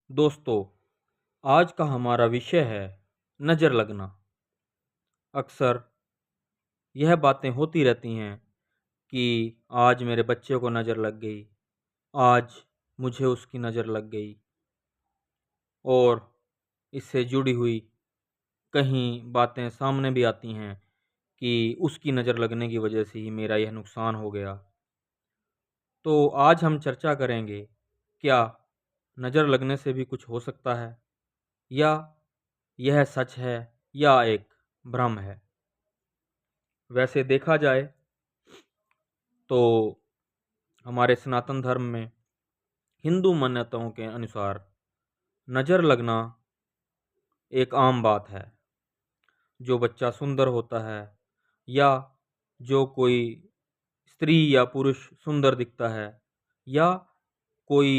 दोस्तों, आज का हमारा विषय है नज़र लगना। अक्सर यह बातें होती रहती हैं कि आज मेरे बच्चे को नज़र लग गई, आज मुझे उसकी नज़र लग गई और इससे जुड़ी हुई कहीं बातें सामने भी आती हैं कि उसकी नज़र लगने की वजह से ही मेरा यह नुकसान हो गया। तो आज हम चर्चा करेंगे, क्या नज़र लगने से भी कुछ हो सकता है या यह सच है या एक भ्रम है। वैसे देखा जाए तो हमारे सनातन धर्म में हिंदू मान्यताओं के अनुसार नज़र लगना एक आम बात है। जो बच्चा सुंदर होता है या जो कोई स्त्री या पुरुष सुंदर दिखता है या कोई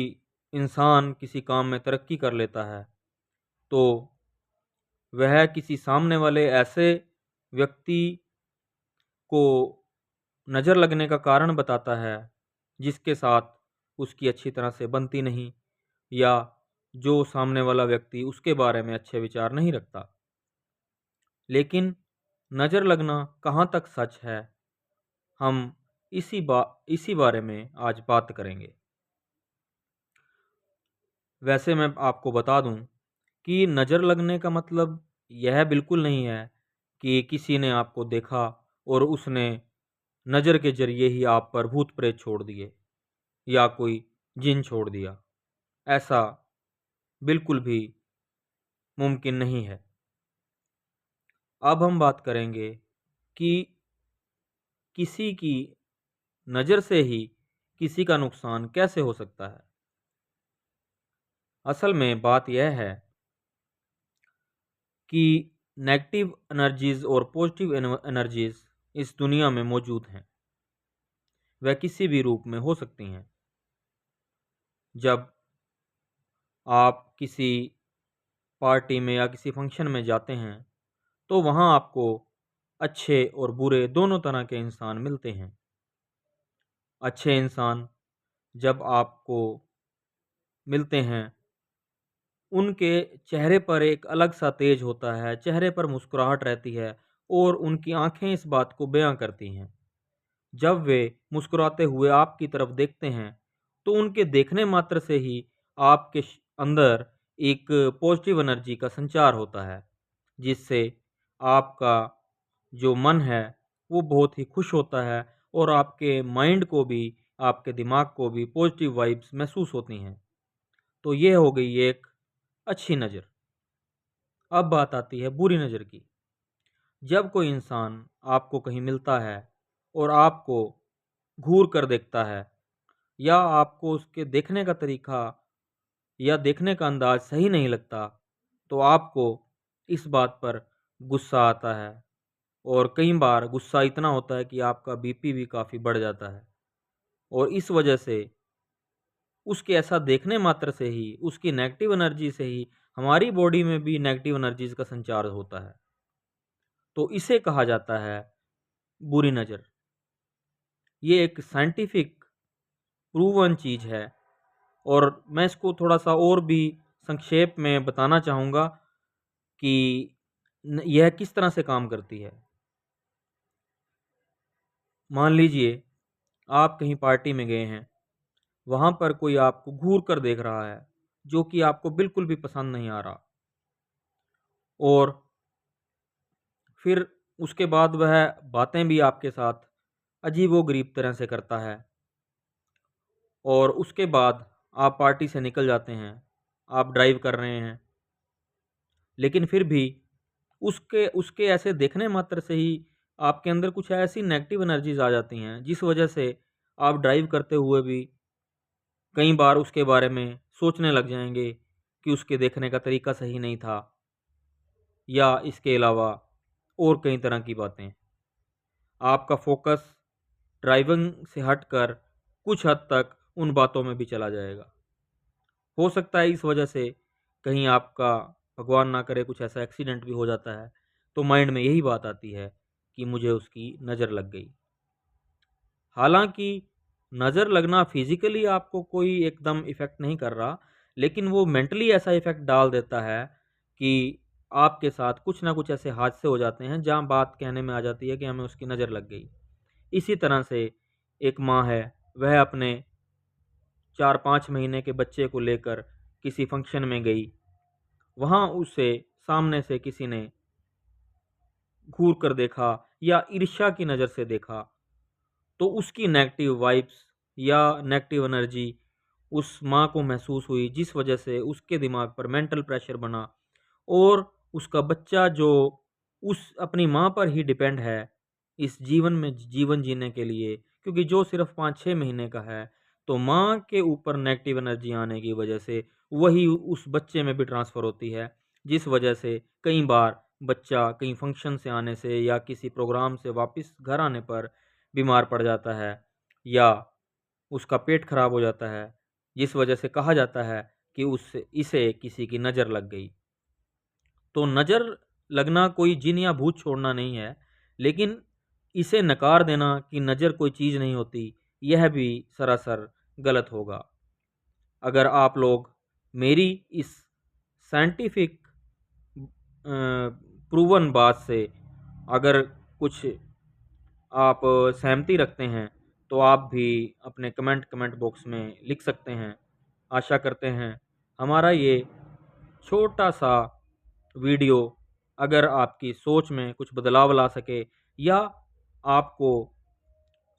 इंसान किसी काम में तरक्की कर लेता है, तो वह किसी सामने वाले ऐसे व्यक्ति को नज़र लगने का कारण बताता है जिसके साथ उसकी अच्छी तरह से बनती नहीं, या जो सामने वाला व्यक्ति उसके बारे में अच्छे विचार नहीं रखता। लेकिन नज़र लगना कहाँ तक सच है, हम इसी बारे में आज बात करेंगे। वैसे मैं आपको बता दूं कि नज़र लगने का मतलब यह बिल्कुल नहीं है कि किसी ने आपको देखा और उसने नज़र के जरिए ही आप पर भूत प्रेत छोड़ दिए या कोई जिन छोड़ दिया। ऐसा बिल्कुल भी मुमकिन नहीं है। अब हम बात करेंगे कि किसी की नज़र से ही किसी का नुकसान कैसे हो सकता है। असल में बात यह है कि नेगेटिव एनर्जीज और पॉजिटिव एनर्जीज इस दुनिया में मौजूद हैं। वह किसी भी रूप में हो सकती हैं। जब आप किसी पार्टी में या किसी फंक्शन में जाते हैं तो वहाँ आपको अच्छे और बुरे दोनों तरह के इंसान मिलते हैं। अच्छे इंसान जब आपको मिलते हैं, उनके चेहरे पर एक अलग सा तेज होता है, चेहरे पर मुस्कुराहट रहती है और उनकी आंखें इस बात को बयां करती हैं। जब वे मुस्कुराते हुए आपकी तरफ देखते हैं तो उनके देखने मात्र से ही आपके अंदर एक पॉजिटिव एनर्जी का संचार होता है, जिससे आपका जो मन है वो बहुत ही खुश होता है और आपके माइंड को भी, आपके दिमाग को भी पॉजिटिव वाइब्स महसूस होती हैं। तो ये हो गई एक अच्छी नज़र। अब बात आती है बुरी नज़र की। जब कोई इंसान आपको कहीं मिलता है और आपको घूर कर देखता है या आपको उसके देखने का तरीका या देखने का अंदाज सही नहीं लगता, तो आपको इस बात पर गुस्सा आता है और कई बार गुस्सा इतना होता है कि आपका बीपी भी काफ़ी बढ़ जाता है। और इस वजह से उसके ऐसा देखने मात्र से ही, उसकी नेगेटिव एनर्जी से ही हमारी बॉडी में भी नेगेटिव एनर्जीज का संचार होता है। तो इसे कहा जाता है बुरी नज़र। ये एक साइंटिफिक प्रूवन चीज़ है और मैं इसको थोड़ा-सा और भी संक्षेप में बताना चाहूँगा कि यह किस तरह से काम करती है। मान लीजिए आप कहीं पार्टी में गए हैं, वहाँ पर कोई आपको घूर कर देख रहा है, जो कि आपको बिल्कुल भी पसंद नहीं आ रहा, और फिर उसके बाद वह बातें भी आपके साथ अजीबो-गरीब तरह से करता है और उसके बाद आप पार्टी से निकल जाते हैं, आप ड्राइव कर रहे हैं, लेकिन फिर भी उसके उसके ऐसे देखने मात्र से ही आपके अंदर कुछ ऐसी नेगेटिव एनर्जीज आ जाती हैं, जिस वजह से आप ड्राइव करते हुए भी कई बार उसके बारे में सोचने लग जाएंगे कि उसके देखने का तरीका सही नहीं था, या इसके अलावा और कई तरह की बातें। आपका फोकस ड्राइविंग से हटकर कुछ हद तक उन बातों में भी चला जाएगा। हो सकता है इस वजह से कहीं आपका, भगवान ना करे, कुछ ऐसा एक्सीडेंट भी हो जाता है, तो माइंड में यही बात आती है कि मुझे उसकी नज़र लग गई। हालांकि नज़र लगना फिजिकली आपको कोई एकदम इफेक्ट नहीं कर रहा, लेकिन वो मेंटली ऐसा इफ़ेक्ट डाल देता है कि आपके साथ कुछ ना कुछ ऐसे हादसे हो जाते हैं जहाँ बात कहने में आ जाती है कि हमें उसकी नज़र लग गई। इसी तरह से एक माँ है, वह अपने 4-5 महीने के बच्चे को लेकर किसी फंक्शन में गई। वहाँ उसे सामने से किसी ने घूर कर देखा या ईर्ष्या की नज़र से देखा, तो उसकी नेगेटिव वाइब्स या नेगेटिव एनर्जी उस माँ को महसूस हुई, जिस वजह से उसके दिमाग पर मेंटल प्रेशर बना और उसका बच्चा जो उस अपनी माँ पर ही डिपेंड है इस जीवन में जीवन जीने के लिए, क्योंकि जो सिर्फ 5-6 महीने का है, तो माँ के ऊपर नेगेटिव एनर्जी आने की वजह से वही उस बच्चे में भी ट्रांसफ़र होती है, जिस वजह से कई बार बच्चा कहीं फंक्शन से आने से या किसी प्रोग्राम से वापस घर आने पर बीमार पड़ जाता है या उसका पेट खराब हो जाता है, जिस वजह से कहा जाता है कि उससे इसे किसी की नज़र लग गई। तो नज़र लगना कोई जिन या भूत छोड़ना नहीं है, लेकिन इसे नकार देना कि नज़र कोई चीज़ नहीं होती, यह भी सरासर गलत होगा। अगर आप लोग मेरी इस साइंटिफिक प्रूवन बात से अगर कुछ आप सहमति रखते हैं, तो आप भी अपने कमेंट बॉक्स में लिख सकते हैं। आशा करते हैं हमारा ये छोटा-सा वीडियो अगर आपकी सोच में कुछ बदलाव ला सके या आपको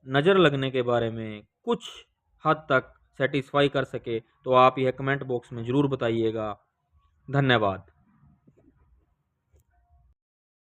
नज़र लगने के बारे में कुछ हद तक सैटिस्फाई कर सके, तो आप यह कमेंट बॉक्स में ज़रूर बताइएगा। धन्यवाद।